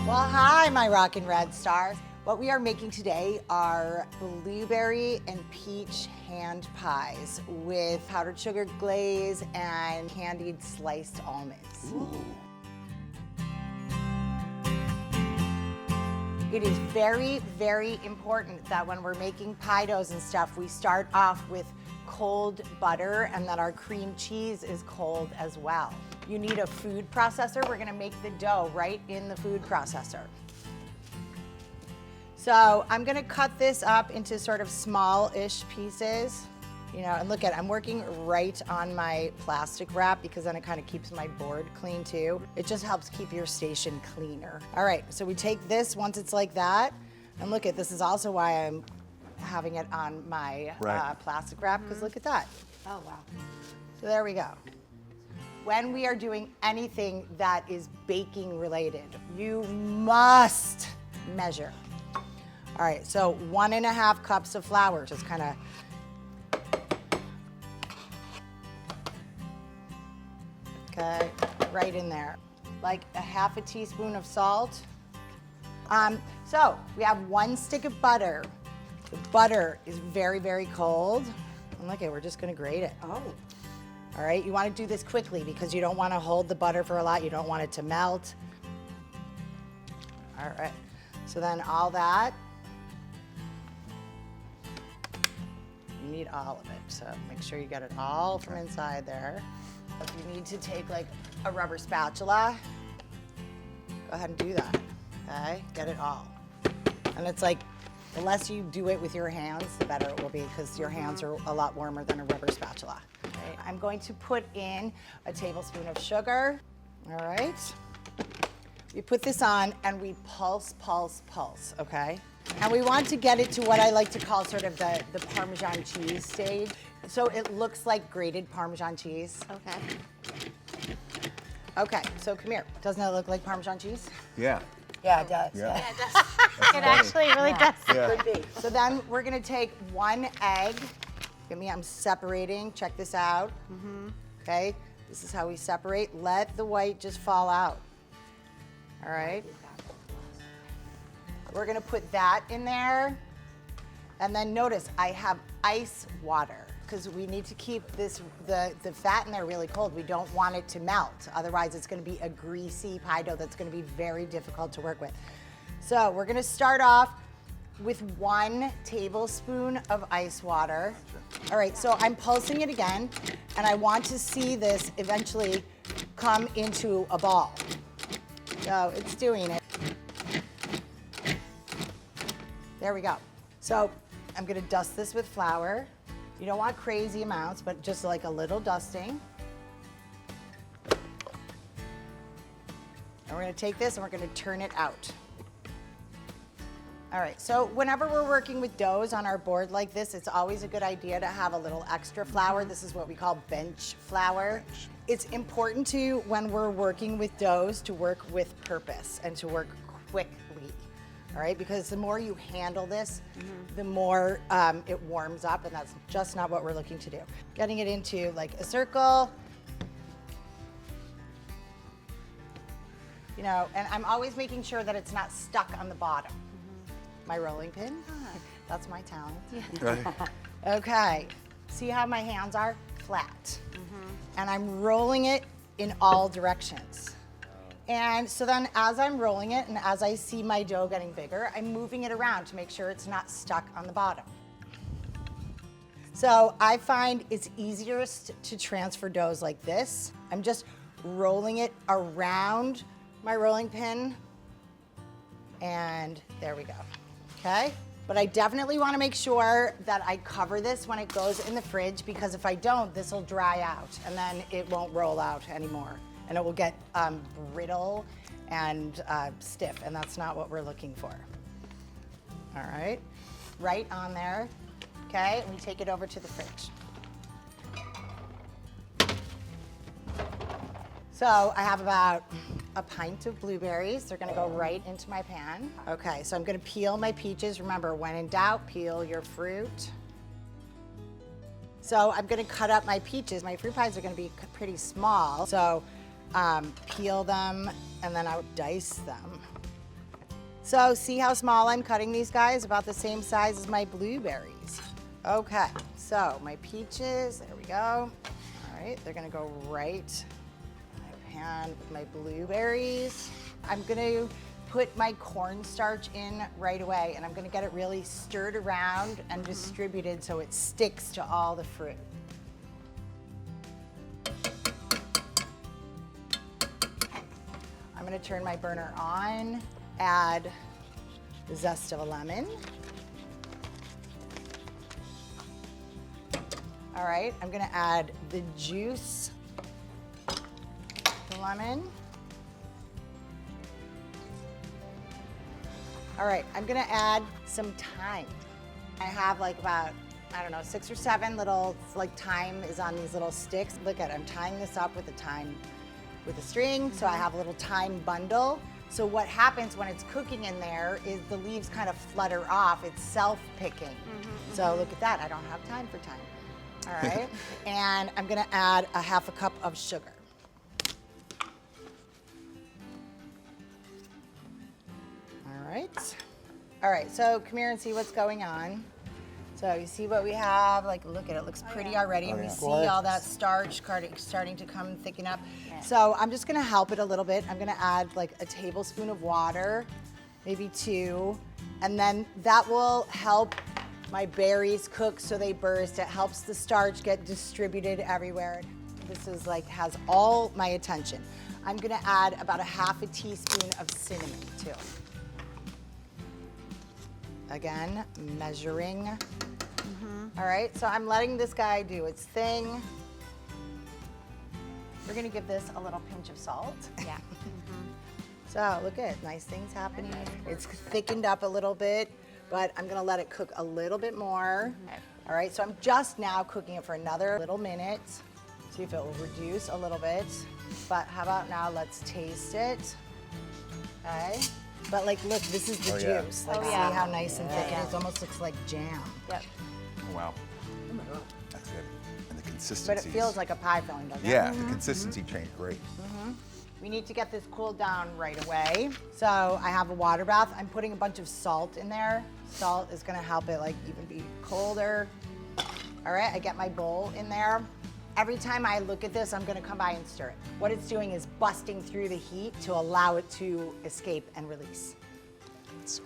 Well, hi, my rockin' red stars. What we are making today are blueberry and peach hand pies with powdered sugar glaze and candied sliced almonds. Ooh. It is very, very important that when we're making pie doughs and stuff, we start off with cold butter and that our cream cheese is cold as well. You need a food processor. We're gonna make the dough right in the food processor. So I'm gonna cut this up into sort of small-ish pieces, you know, and look at it, I'm working right on my plastic wrap because then it kind of keeps my board clean too. It just helps keep your station cleaner. All right, so we take this once it's like that, and look at this is also why I'm having it on my plastic wrap, because look at that. Oh, wow. So there we go. When we are doing anything that is baking related, you must measure. All right, so 1.5 cups of flour, just kind of okay, right in there. Like 1/2 teaspoon of salt. So we have 1 stick of butter. The butter is very, very cold. And look at, we're just gonna grate it. Oh. All right, you wanna do this quickly because you don't wanna hold the butter for a lot. You don't want it to melt. All right, so then all that, you need all of it. So make sure you get it all from inside there. If you need to take like a rubber spatula, go ahead and do that, okay? Get it all. And it's like, the less you do it with your hands, the better it will be because your hands are a lot warmer than a rubber spatula. Okay. I'm going to put in a tablespoon of sugar, all right? We put this on and we pulse, pulse, pulse, okay? And we want to get it to what I like to call sort of the Parmesan cheese stage. So it looks like grated Parmesan cheese. Okay. Okay, so come here. Doesn't it look like Parmesan cheese? Yeah. Yeah, it does. Yeah. Yeah, it does. It actually really does. Yeah. Could be. So then we're gonna take 1 egg. Give me, I'm separating, check this out. Okay, this is how we separate. Let the white just fall out. All right. We're gonna put that in there. And then notice I have ice water because we need to keep this, the fat in there really cold. We don't want it to melt. Otherwise it's gonna be a greasy pie dough that's gonna be very difficult to work with. So we're gonna start off with 1 tablespoon of ice water. All right, so I'm pulsing it again, and I want to see this eventually come into a ball. So it's doing it. There we go. So I'm gonna dust this with flour. You don't want crazy amounts, but just like a little dusting. And we're gonna take this and we're gonna turn it out. All right, so whenever we're working with doughs on our board like this, it's always a good idea to have a little extra flour. This is what we call bench flour. It's important to, when we're working with doughs, to work with purpose and to work quickly. All right, because the more you handle this, the more it warms up, and that's just not what we're looking to do. Getting it into like a circle, you know, and I'm always making sure that it's not stuck on the bottom. My rolling pin, that's my talent. Right. Okay, see how my hands are? Flat. And I'm rolling it in all directions. And so then as I'm rolling it and as I see my dough getting bigger, I'm moving it around to make sure it's not stuck on the bottom. So I find it's easiest to transfer doughs like this. I'm just rolling it around my rolling pin, and there we go, okay? But I definitely wanna make sure that I cover this when it goes in the fridge, because if I don't, this will dry out and then it won't roll out anymore. And it will get brittle and stiff, and that's not what we're looking for. All right, right on there, okay? And we take it over to the fridge. So I have about a pint of blueberries. They're gonna go right into my pan. Okay, so I'm gonna peel my peaches. Remember, when in doubt, peel your fruit. So I'm gonna cut up my peaches. My fruit pies are gonna be pretty small. So peel them, and then I would dice them. So see how small I'm cutting these guys? About the same size as my blueberries. Okay, so my peaches, there we go. All right, they're gonna go right in my pan with my blueberries. I'm gonna put my cornstarch in right away, and I'm gonna get it really stirred around and distributed so it sticks to all the fruit. I'm gonna turn my burner on, add the zest of a lemon. All right, I'm gonna add the juice, the lemon. All right, I'm gonna add some thyme. I have like about, I don't know, 6 or 7 little, like thyme is on these little sticks. Look at it, I'm tying this up with a thyme, with a string, so I have a little thyme bundle. So what happens when it's cooking in there is the leaves kind of flutter off. It's self-picking. So look at that, I don't have time for thyme. All right, and I'm gonna add a 1/2 cup of sugar. All right, so come here and see what's going on. So you see what we have? Like, look at it, looks pretty already. And we see all that starch starting to come thicken up. So I'm just gonna help it a little bit. I'm gonna add like a tablespoon of water, maybe 2, and then that will help my berries cook so they burst. It helps the starch get distributed everywhere. This is like, has all my attention. I'm gonna add about a 1/2 teaspoon of cinnamon too. Again, measuring. All right, so I'm letting this guy do its thing. We're gonna give this a little pinch of salt. Yeah. So look at it, nice things happening. It's thickened up a little bit, but I'm gonna let it cook a little bit more. All right, so I'm just now cooking it for another little minute. See if it will reduce a little bit. But how about now, let's taste it. Okay. But like, look, this is the juice. Like, see how nice and thick it is? It almost looks like jam. Yep. Oh, wow. That's good. And the consistency. But it feels like a pie filling, doesn't it? Yeah, the consistency changed great. We need to get this cooled down right away. So I have a water bath. I'm putting a bunch of salt in there. Salt is gonna help it like even be colder. All right, I get my bowl in there. Every time I look at this, I'm gonna come by and stir it. What it's doing is busting through the heat to allow it to escape and release.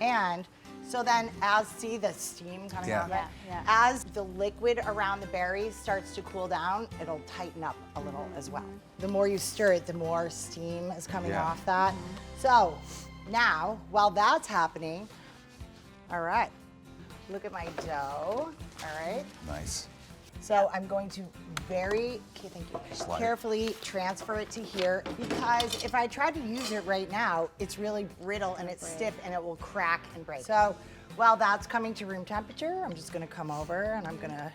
And so then see the steam coming out of it? Yeah. As the liquid around the berries starts to cool down, it'll tighten up a little as well. The more you stir it, the more steam is coming off that. So now, while that's happening, all right, look at my dough, all right? Nice. So I'm going to very, carefully transfer it to here, because if I try to use it right now, it's really brittle and it's stiff and it will crack and break. So while that's coming to room temperature, I'm just gonna come over and I'm gonna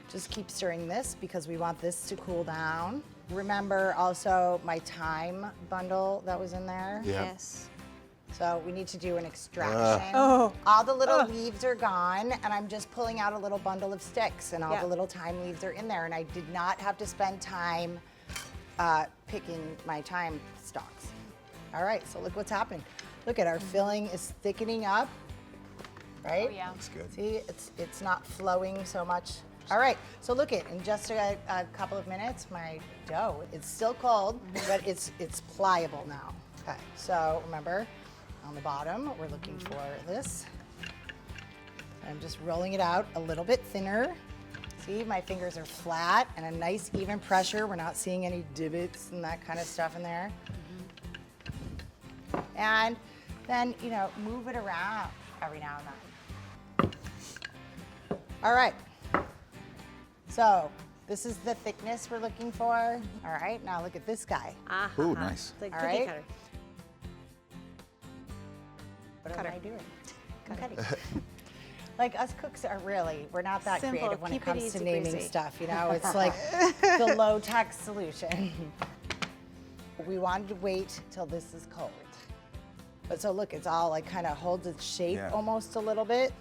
just keep stirring this because we want this to cool down. Remember also my thyme bundle that was in there? Yeah. Yes. So we need to do an extraction. All the little leaves are gone, and I'm just pulling out a little bundle of sticks, and all the little thyme leaves are in there, and I did not have to spend time picking my thyme stalks. All right, so look what's happened. Look at our filling is thickening up, right? Oh, yeah. That's good. See, it's not flowing so much. All right, so look it, in just a couple of minutes, my dough, it's still cold, but it's pliable now. Okay, so remember, on the bottom, we're looking for this. I'm just rolling it out a little bit thinner. See, my fingers are flat and a nice even pressure. We're not seeing any divots and that kind of stuff in there. And then, you know, move it around every now and then. All right. So this is the thickness we're looking for. All right, now look at this guy. Ooh, nice. It's like All cookie right. cutter. What am I doing? I'm cutting. Like us cooks are really, we're not that Simple, creative when it keep it comes to easy naming breezy. stuff, you know? It's like the low-tech solution. We wanted to wait till this is cold. But so look, it's all like kind of holds its shape almost a little bit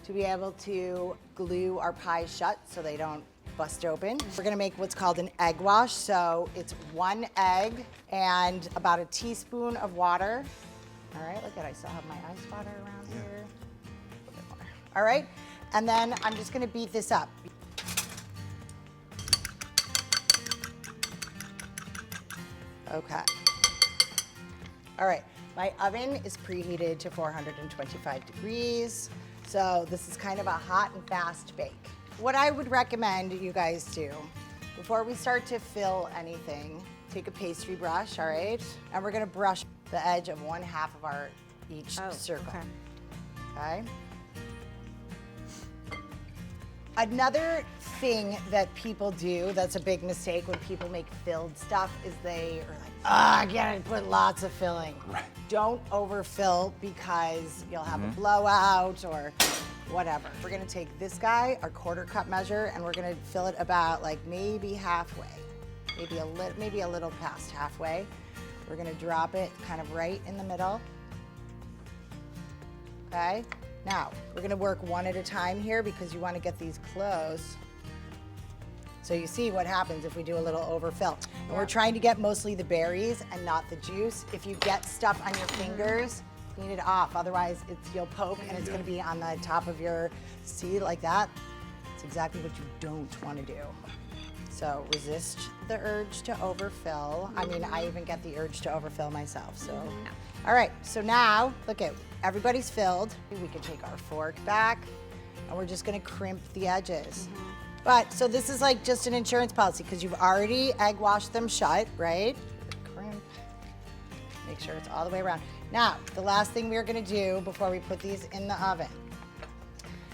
to be able to glue our pies shut so they don't bust open. We're gonna make what's called an egg wash. So it's 1 egg and about a teaspoon of water. All right, look at, I still have my ice water around here. A little bit more. All right, and then I'm just gonna beat this up. Okay. All right, my oven is preheated to 425 degrees. So this is kind of a hot and fast bake. What I would recommend you guys do, before we start to fill anything, take a pastry brush, all right? And we're gonna brush the edge of 1/2 of our each circle, okay? Another thing that people do that's a big mistake when people make filled stuff is they are like, I gotta put lots of filling. Right. Don't overfill because you'll have a blowout or whatever. We're gonna take this guy, our 1/4 cup measure, and we're gonna fill it about like maybe halfway, maybe a little past halfway. We're gonna drop it kind of right in the middle. Okay? Now, we're gonna work one at a time here because you wanna get these close. So you see what happens if we do a little overfill. And we're trying to get mostly the berries and not the juice. If you get stuff on your fingers, clean it off. Otherwise, you'll poke and it's gonna be on the top of your, see, like that? It's exactly what you don't wanna do. So resist the urge to overfill. I mean, I even get the urge to overfill myself, so. All right, so now, look at, everybody's filled. We can take our fork back and we're just gonna crimp the edges. But, so this is like just an insurance policy because you've already egg washed them shut, right? Crimp, make sure it's all the way around. Now, the last thing we're gonna do before we put these in the oven,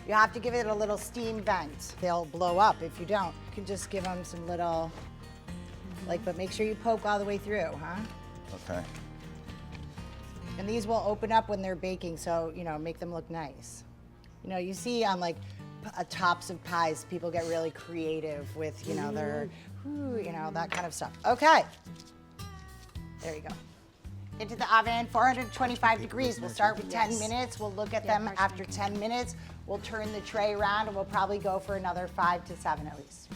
you have to give it a little steam vent. They'll blow up if you don't. You can just give them some little, like, but make sure you poke all the way through, huh? Okay. And these will open up when they're baking, so, you know, make them look nice. You know, you see on like tops of pies, people get really creative with, you know, their, you know, that kind of stuff. Okay, there you go. Into the oven, 425 degrees. We'll start with 10 minutes. We'll look at them after 10 minutes. We'll turn the tray around and we'll probably go for another 5 to 7 at least.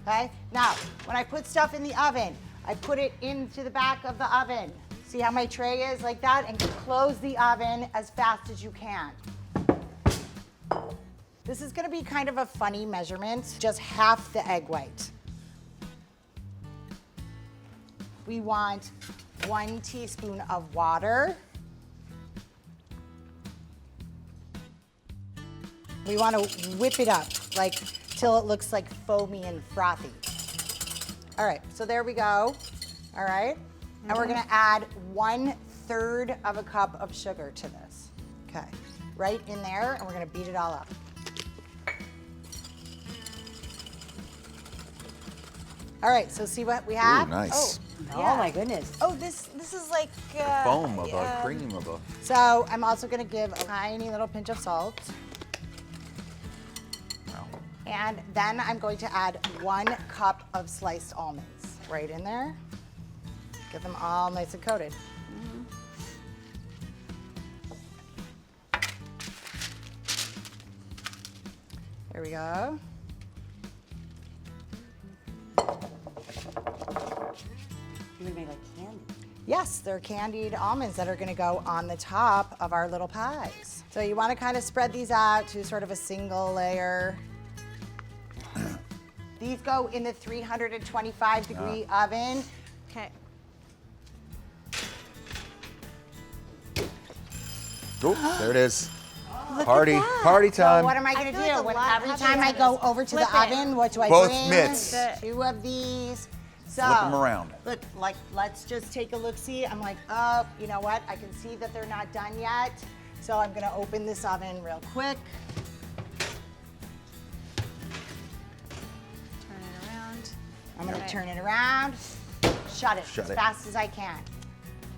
Okay, now, when I put stuff in the oven, I put it into the back of the oven. See how my tray is like that? And close the oven as fast as you can. This is gonna be kind of a funny measurement, just half the egg white. We want 1 teaspoon of water. We wanna whip it up, like, till it looks like foamy and frothy. All right, so there we go, all right? And we're gonna add 1/3 of a cup of sugar to this. Okay, right in there, and we're gonna beat it all up. All right, so see what we have? Ooh, nice. Oh my goodness. Oh, this is like Foam of a cream of a. So I'm also gonna give a tiny little pinch of salt. Wow. And then I'm going to add 1 cup of sliced almonds right in there. Get them all nice and coated. There we go. You're gonna make like candy. Yes, they're candied almonds that are gonna go on the top of our little pies. So you wanna kind of spread these out to sort of a single layer. These go in the 325 degree oven. Okay. Oh, there it is. Look Party, at that. party So time. what am I gonna feel like do? a When lot every heavier time I than go this. over to Flip the it. oven, what do I Both bring? mitts. 2 of these. So, Flip 'em around. Look, like, let's just take a look-see. I'm like, oh, you know what? I can see that they're not done yet. So I'm gonna open this oven real quick. Turn it around. I'm gonna Okay. turn it around, shut it Shut as it. fast as I can.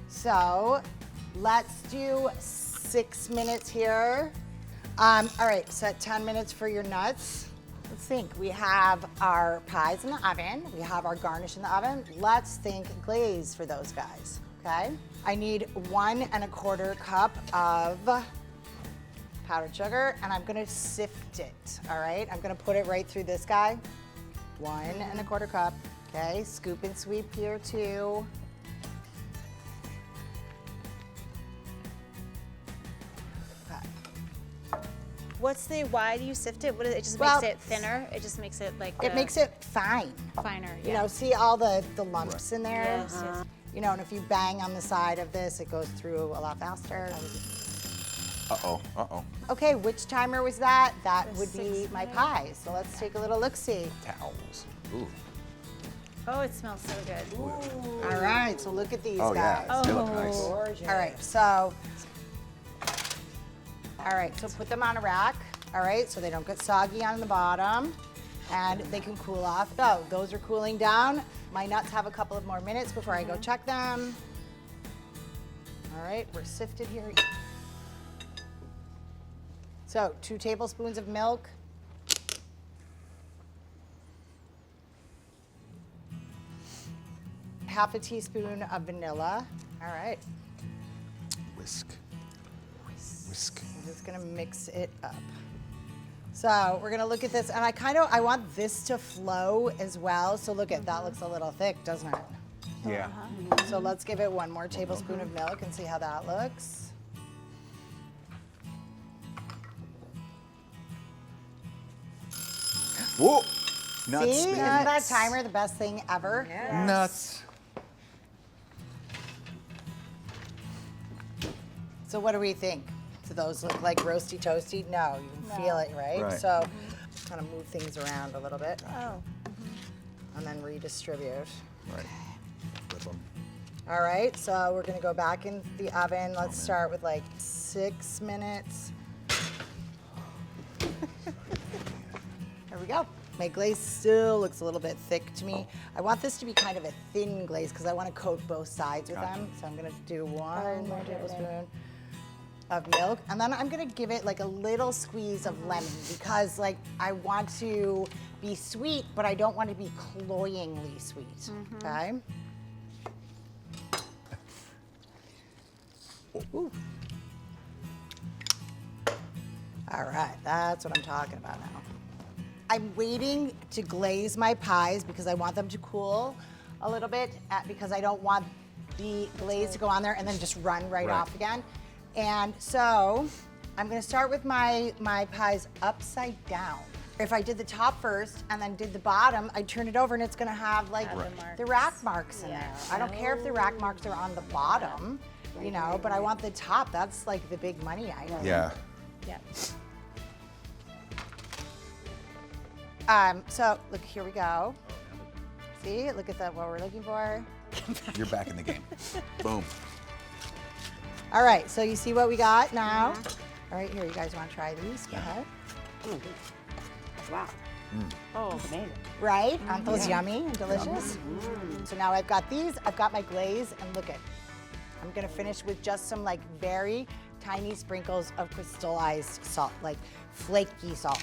So let's do 6 minutes here. All right, set 10 minutes for your nuts. Let's think, we have our pies in the oven, we have our garnish in the oven. Let's think glaze for those guys, okay? I need 1 1/4 cup of powdered sugar, and I'm gonna sift it, all right? I'm gonna put it right through this guy. 1 1/4 cup, okay? Scoop and sweep here too. why do you sift it? What is it? It just Well, makes it thinner? It just makes it like It makes it fine. finer, You yeah. know, see all the lumps in there? Yes, yes. You know, and if you bang on the side of this, it goes through a lot faster. Uh-oh, uh-oh. Okay, which timer was that? That would be 6 my minutes. pie. So let's take a little look-see. Towels. Ooh. Oh, it smells so good. All right, so look at these Oh, guys. yeah. They look nice. Gorgeous. All right, so put them on a rack, all right, so they don't get soggy on the bottom, and they can cool off. So those are cooling down. My nuts have a couple of more minutes before I go check them. All right, we're sifted here. So 2 tablespoons of milk. Half a teaspoon of vanilla. All right. Whisk. Whisk. I'm just gonna mix it up. So we're gonna look at this, and I want this to flow as well. So look at that, looks a little thick, doesn't it? Yeah. So let's give it 1 more tablespoon of milk and see how that looks. Whoa! Nuts, See, baby. isn't that timer the best thing ever? Nuts. So what do we think? Do those look like roasty toasty? No, you can feel it, right? Right. So kind of move things around a little bit Oh. and then redistribute. Right. Flip them. All right, so we're gonna go back in the oven. Let's start with like 6 minutes. There we go. My glaze still looks a little bit thick to me. I want this to be kind of a thin glaze because I want to coat both sides with them. So I'm gonna do 1 more tablespoon of milk, and then I'm gonna give it like a little squeeze of lemon because like I want to be sweet, but I don't want to be cloyingly sweet. Okay. Ooh. All right, that's what I'm talking about now. I'm waiting to glaze my pies because I want them to cool a little bit because I don't want the glaze to go on there and then just run right off again. And so I'm gonna start with my pies upside down. If I did the top first and then did the bottom, I'd turn it over and it's gonna have like the rack marks in there. I don't care if the rack marks are on the bottom, you know, but I want the top. That's like the big money item. Yeah. Yeah. So look, here we go. See, look at that, what we're looking for. You're back in the game. Boom. All right, so you see what we got now? All right, here, you guys want to try these? Go ahead. Wow. Oh, amazing. Right? Aren't those yummy and delicious? So now I've got these, I've got my glaze, and look at, I'm gonna finish with just some like very tiny sprinkles of crystallized salt, like flaky salt.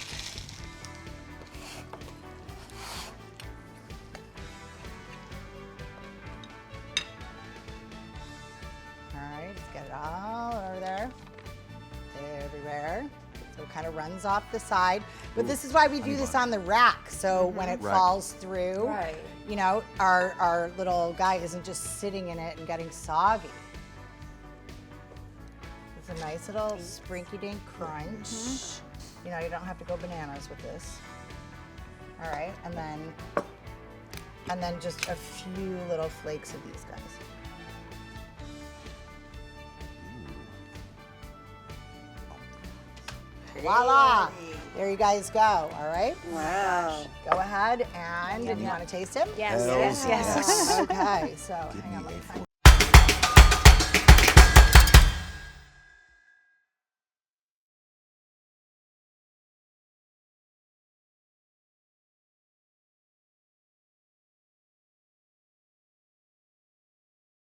All right, let's get it all over there, everywhere. So it kind of runs off the side. But this is why we do this on the rack. So when it falls through, Right. you know, our little guy isn't just sitting in it and getting soggy. It's a nice little sprinky-dink crunch. You know, you don't have to go bananas with this. All right, and then just a few little flakes of these guys. Voila! There you guys go, all right? Wow. Go ahead and, do you want to taste it? Yes, Hells yes, yes. yes. Okay, so Give hang on, me let me a find